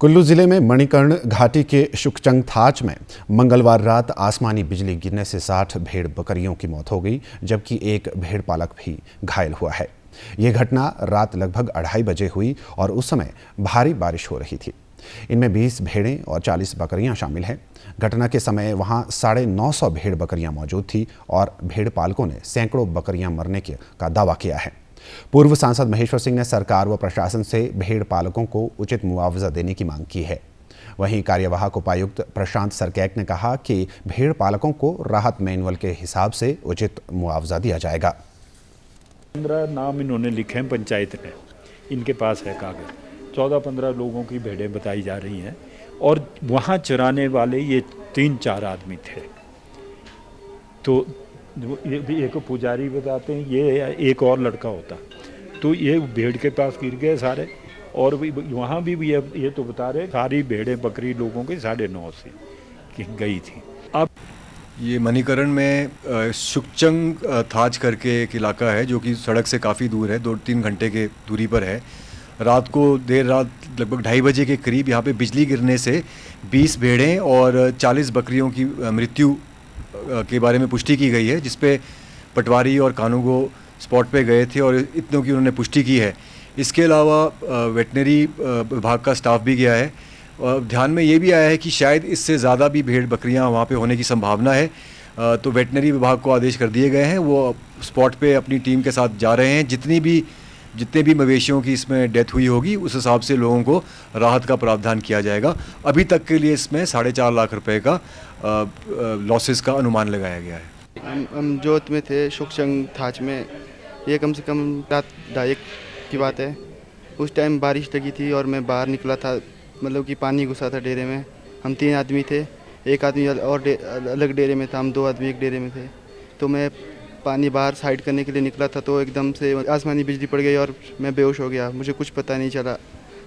कुल्लू जिले में मणिकर्ण घाटी के शुकचंग थाच में मंगलवार रात आसमानी बिजली गिरने से 60 भेड़ बकरियों की मौत हो गई, जबकि एक भेड़ पालक भी घायल हुआ है। यह घटना रात लगभग 2:30 बजे हुई और उस समय भारी बारिश हो रही थी। इनमें 20 भेड़ें और 40 बकरियां शामिल हैं। घटना के समय वहां 950 भेड़ बकरियां मौजूद थी और भेड़ पालकों ने सैकड़ों बकरियां मरने का दावा किया है। पूर्व सांसद महेश्वर सिंह ने सरकार व प्रशासन से भेड़ पालकों को उचित मुआवजा देने की मांग की है। वहीं कार्यवाहक उपायुक्त प्रशांत सरकैक ने कहा कि भेड़ पालकों को राहत मैनुअल के हिसाब से उचित मुआवजा दिया जाएगा। 15 नाम इन्होंने लिखे हैं पंचायत ने, इनके पास है कागज। 14-15 लोगों की भेड़ें बताई जा रही हैं और वहाँ चराने वाले ये 3-4 आदमी थे। तो ये भी एक पुजारी बताते हैं, ये एक और लड़का होता। तो ये भेड़ के पास गिर गए सारे, और वहाँ भी ये तो बता रहे सारी भेड़ें बकरी लोगों की 9:30 से गई थी। अब ये मणिकर्ण में शुकचंग थाच करके एक इलाका है जो कि सड़क से काफ़ी दूर है, 2-3 घंटे के दूरी पर है। रात को देर रात लगभग 2:30 बजे के करीब यहाँ पे बिजली गिरने से 20 भेड़ें और 40 बकरियों की मृत्यु के बारे में पुष्टि की गई है, जिसपे पटवारी और कानूगो स्पॉट पे गए थे और इतनों की उन्होंने पुष्टि की है। इसके अलावा वेटनरी विभाग का स्टाफ भी गया है और ध्यान में ये भी आया है कि शायद इससे ज़्यादा भी भेड़ बकरियां वहाँ पे होने की संभावना है। तो वेटनरी विभाग को आदेश कर दिए गए हैं, वो स्पॉट पे अपनी टीम के साथ जा रहे हैं। जितने भी मवेशियों की इसमें डेथ हुई होगी उस हिसाब से लोगों को राहत का प्रावधान किया जाएगा। अभी तक के लिए इसमें 4.5 लाख रुपए का लॉसेस का अनुमान लगाया गया है। हम जोत में थे शुकचंग थाच में, ये कम से कम रात 2:30 की बात है। उस टाइम बारिश लगी थी और मैं बाहर निकला था, मतलब कि पानी घुसा था डेरे में। हम 3 आदमी थे, एक आदमी और अलग डेरे में था, हम 2 आदमी एक डेरे में थे। तो मैं पानी बाहर साइड करने के लिए निकला था तो एकदम से आसमानी बिजली पड़ गई और मैं बेहोश हो गया। मुझे कुछ पता नहीं चला।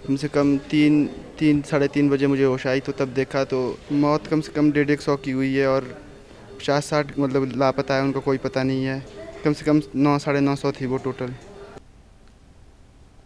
कम से कम 3-3:30 बजे मुझे होश आई, तो तब देखा तो मौत कम से कम 150 की हुई है और 50-60 मतलब लापता है, उनका कोई पता नहीं है। कम से कम 9-950 थी वो टोटल।